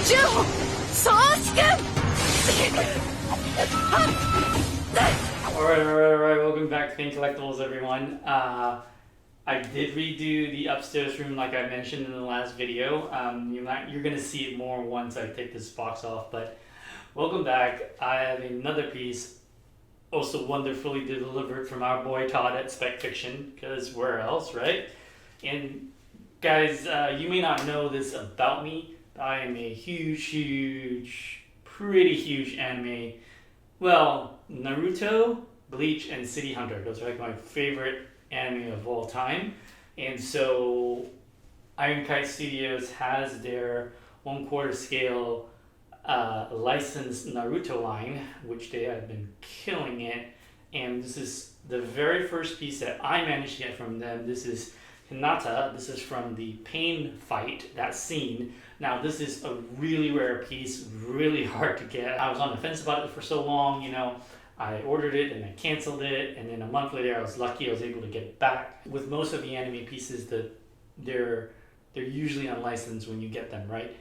Alright, welcome back to Pain Collectibles, everyone. I did redo the upstairs room like I mentioned in the last video. You're going to see it more once I take this box off, but welcome back. I have another piece, also wonderfully delivered from our boy Todd at Spec Fiction, because where else, right? And guys, you may not know this about me, but I am a pretty huge anime. Well, Naruto, Bleach, and City Hunter. Those are like my favorite anime of all time. And so Kite Studios has their 1/4 scale licensed Naruto line, which they have been killing it. And this is the very first piece that I managed to get from them. This is Hinata. This is from the Pain fight, that scene. Now this is a really rare piece, really hard to get. I was on the fence about it for so long, you know. I ordered it and I canceled it, and then a month later I was lucky I was able to get it back. With most of the anime pieces, they're usually unlicensed when you get them, right?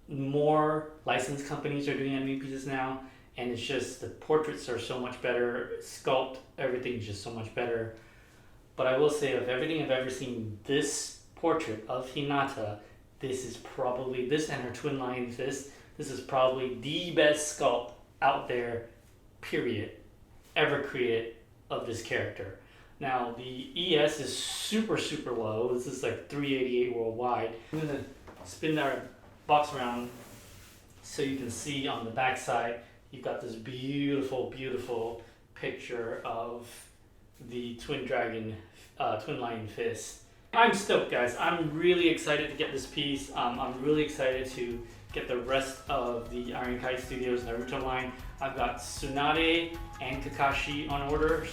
More licensed companies are doing anime pieces now, and it's just the portraits are so much better, sculpt, everything's just so much better. But I will say, of everything I've ever seen, this portrait of Hinata, this is probably, this and her twin lion fist, this is probably the best sculpt out there, period, ever created of this character. Now the ES is super low. This is like 388 worldwide. I'm gonna spin our box around so you can see on the back side you've got this beautiful picture of the twin lion fist. I'm stoked, guys. I'm really excited to get this piece. I'm really excited to get the rest of the Kite Studios Naruto line. I've got Tsunade and Kakashi on order,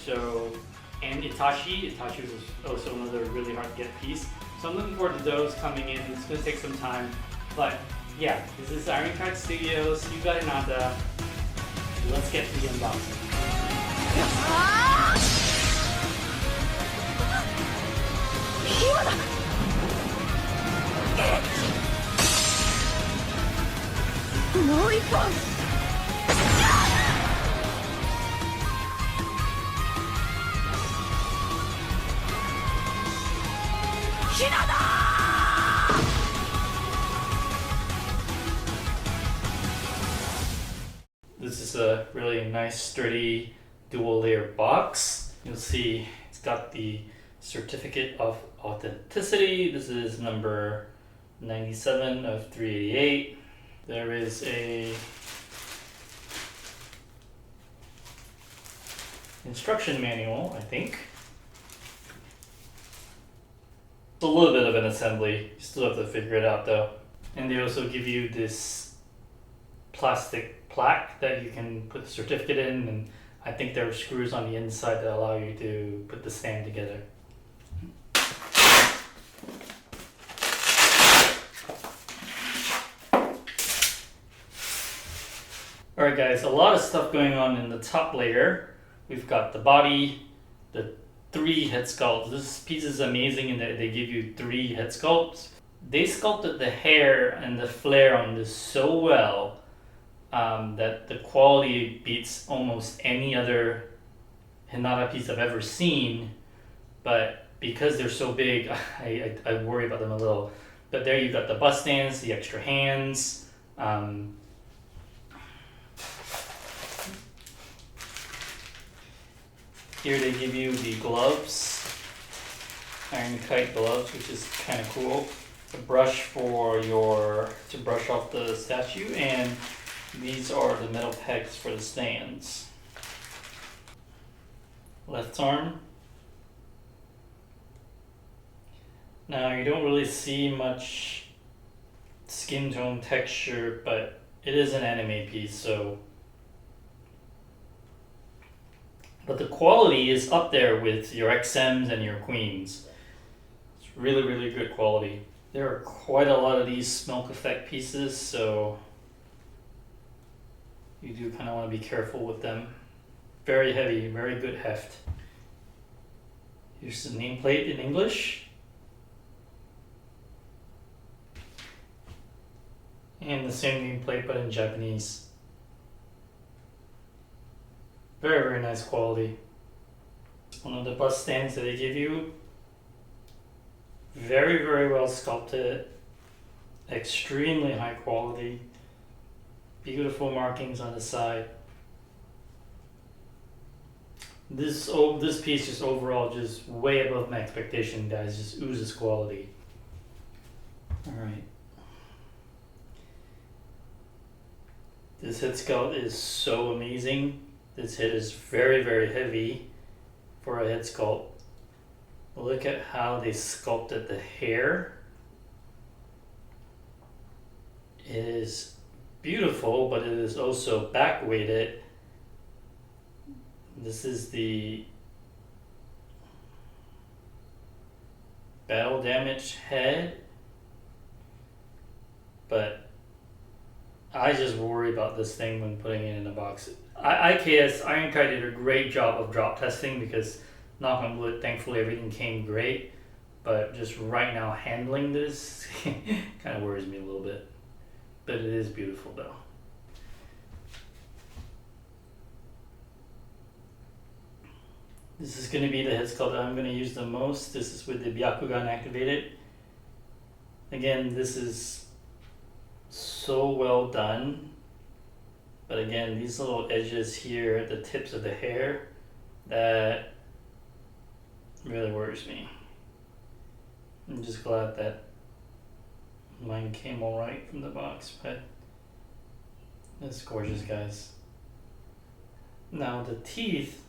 and Itachi. Itachi was also another really hard to get piece. So I'm looking forward to those coming in. It's going to take some time, but yeah, this is Kite Studios, Hyuga Hinata. Let's get to the unboxing. This is a really nice, sturdy, dual layer box. You'll see it's got the certificate of authenticity. This is number 97 of 388. There is a instruction manual, I think. It's a little bit of an assembly. You still have to figure it out though. And they also give you this plastic plaque that you can put the certificate in, and I think there are screws on the inside that allow you to put the stand together. Alright guys, a lot of stuff going on in the top layer. We've got the body, the 3 head sculpts. This piece is amazing in that they give you 3 head sculpts. They sculpted the hair and the flare on this so well that the quality beats almost any other Hinata piece I've ever seen. But because they're so big, I worry about them a little. But there you've got the bust stands, the extra hands. Here they give you the gloves, Iron Kite gloves, which is kind of cool. A brush to brush off the statue, and these are the metal pegs for the stands. Left arm. Now you don't really see much skin tone texture, but it is an anime piece, so. But the quality is up there with your XMs and your Queens. It's really good quality. There are quite a lot of these smoke effect pieces, so you do kind of want to be careful with them. Very heavy, very good heft. Here's the nameplate in English. And the same nameplate but in Japanese. Very, very nice quality. One of the bust stands that they give you. Very, very well sculpted. Extremely high quality. Beautiful markings on the side. This piece just overall just way above my expectation, guys. Just oozes quality. Alright. This head sculpt is so amazing. This head is very, very heavy for a head sculpt. Look at how they sculpted the hair. It is beautiful, but it is also back weighted. This is the battle damage head, but I just worry about this thing when putting it in a box. IKS Iron Kite did a great job of drop testing because, knock on wood, thankfully everything came great. But just right now handling this kind of worries me a little bit. But it is beautiful though. This is going to be the head sculpt that I'm going to use the most. This is with the Byakugan activated. Again, this is so well done. But again, these little edges here at the tips of the hair, that really worries me. I'm just glad that mine came alright from the box, but it's gorgeous, guys. Now the teeth,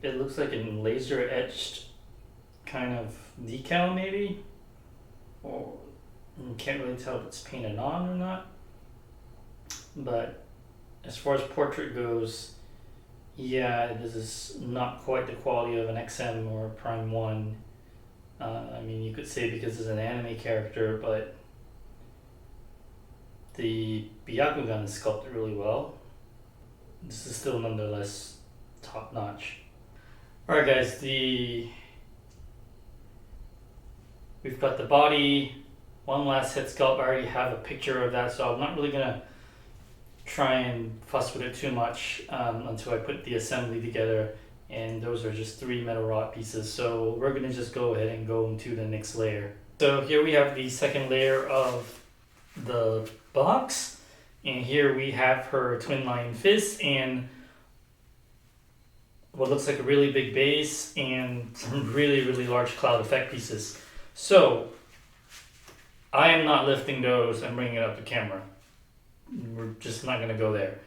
it looks like a laser etched kind of decal maybe, or you can't really tell if it's painted on or not. But as far as portrait goes, yeah, this is not quite the quality of an XM or a Prime 1. I mean, you could say because it's an anime character, but the Byakugan is sculpted really well. This is still nonetheless top notch. Alright guys, we've got the body, one last head sculpt. I already have a picture of that, so I'm not really gonna try and fuss with it too much until I put the assembly together, and those are just 3 metal rod pieces, so we're gonna just go ahead and go into the next layer. So here we have the second layer of the box, and here we have her twin lion fist and what looks like a really big base and some really, really large cloud effect pieces. So I am not lifting those and bringing it up to camera. We're just not going to go there,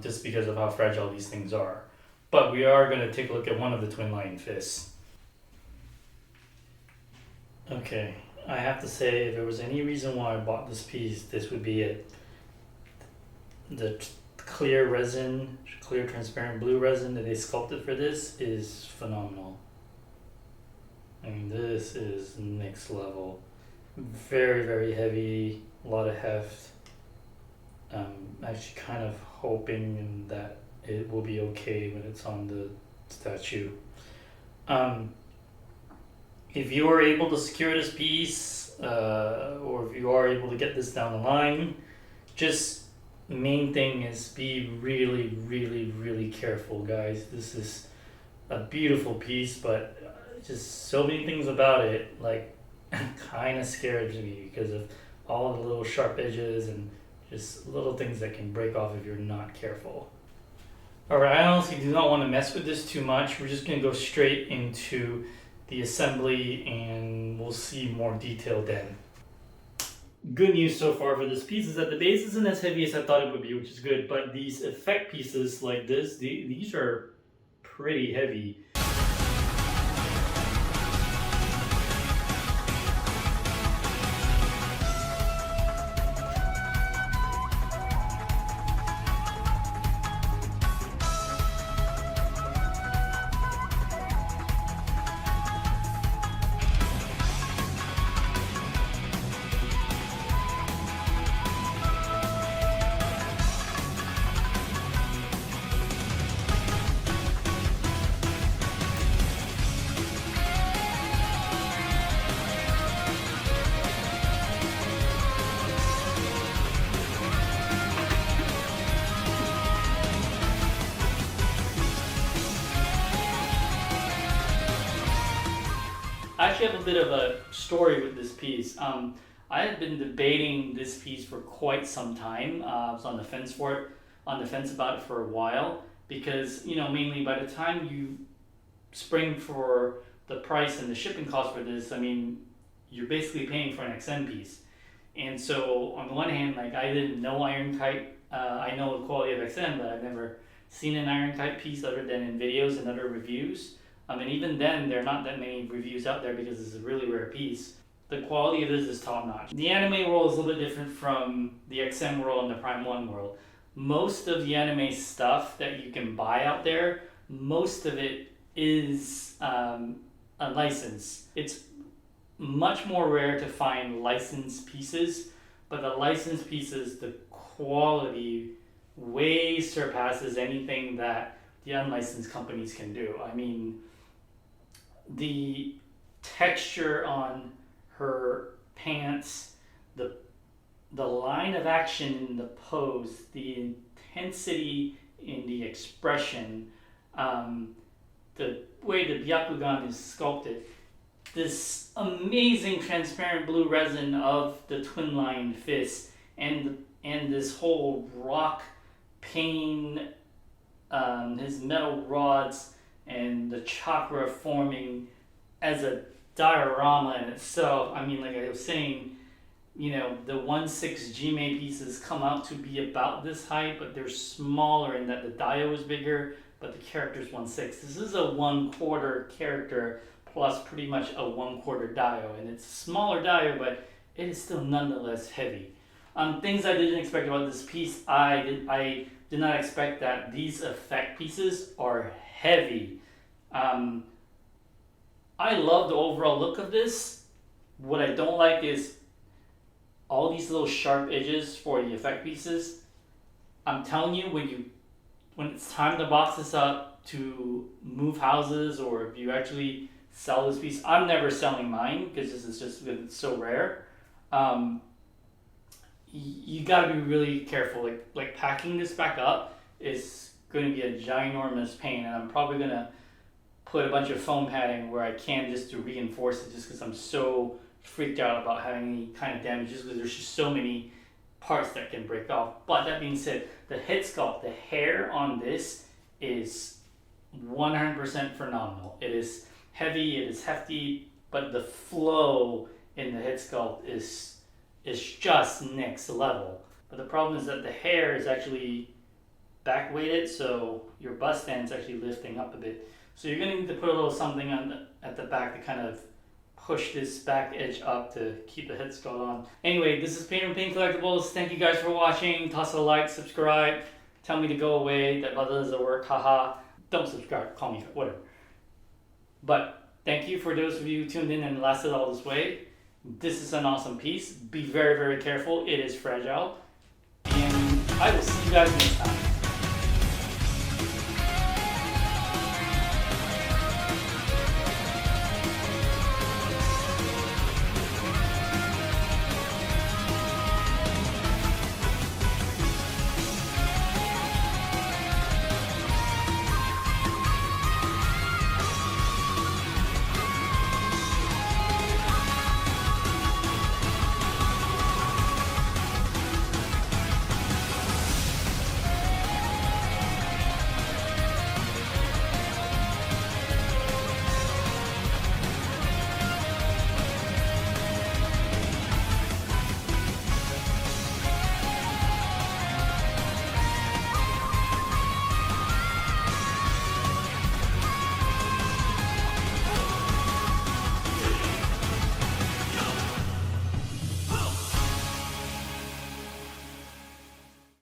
just because of how fragile these things are. But we are going to take a look at one of the twin lion fists. Okay, I have to say, if there was any reason why I bought this piece, this would be it. The clear resin, clear transparent blue resin that they sculpted for this is phenomenal. I mean, this is next level. Very, very heavy, a lot of heft. Actually kind of hoping that it will be okay when it's on the statue. If you are able to secure this piece, or if you are able to get this down the line, just main thing is be really, really, really careful, guys. This is a beautiful piece, but just so many things about it like kind of scares me because of all the little sharp edges and just little things that can break off if you're not careful. Alright, I honestly do not want to mess with this too much. We're just going to go straight into the assembly and we'll see more detail then. Good news so far for this piece is that the base isn't as heavy as I thought it would be, which is good, but these effect pieces like this, these are pretty heavy. actually have a bit of a story with this piece. I have been debating this piece for quite some time. I was on the fence about it for a while because, you know, mainly by the time you spring for the price and the shipping cost for this, I mean, you're basically paying for an XM piece. And so on the one hand, like, I didn't know Iron Kite. I know the quality of XM, but I've never seen an Iron Kite piece other than in videos and other reviews. And even then, there are not that many reviews out there because it's a really rare piece. The quality of this is top notch. The anime world is a little bit different from the XM world and the Prime 1 world. Most of the anime stuff that you can buy out there, most of it is a license. It's much more rare to find licensed pieces, but the licensed pieces, the quality way surpasses anything that the unlicensed companies can do. I mean, the texture on her pants, the line of action in the pose, the intensity in the expression, the way the Byakugan is sculpted, this amazing transparent blue resin of the twin line fist, and this whole rock pain, his metal rods, and the chakra forming as a diorama in itself. I mean, like I was saying, you know, the 1/6 Jime pieces come out to be about this height, but they're smaller in that the dio is bigger, but the character's 1/6. This is a 1/4 character plus pretty much a 1/4 dio, and it's a smaller dio, but it is still nonetheless heavy. Things I didn't expect about this piece, I did not expect that these effect pieces are heavy. I love the overall look of this. What I don't like is all these little sharp edges for the effect pieces. I'm telling you, when it's time to box this up to move houses, or if you actually sell this piece, I'm never selling mine because this is just it's so rare. You got to be really careful. Like packing this back up is going to be a ginormous pain, and I'm probably going to put a bunch of foam padding where I can just to reinforce it, just because I'm so freaked out about having any kind of damages, because there's just so many parts that can break off. But that being said, the head sculpt, the hair on this is 100% phenomenal. It is heavy, it is hefty, but the flow in the head sculpt is just next level. But the problem is that the hair is actually back weighted, so your bust stand is actually lifting up a bit. So you're going to need to put a little something at the back to kind of push this back edge up to keep the head sculpt on. Anyway, this is Pain from Pain Collectibles. Thank you guys for watching. Toss a like, subscribe. Tell me to go away. That doesn't work. Haha. Don't subscribe. Call me. Whatever. But thank you for those of you who tuned in and lasted all this way. This is an awesome piece. Be very, very careful. It is fragile. And I will see you guys next time.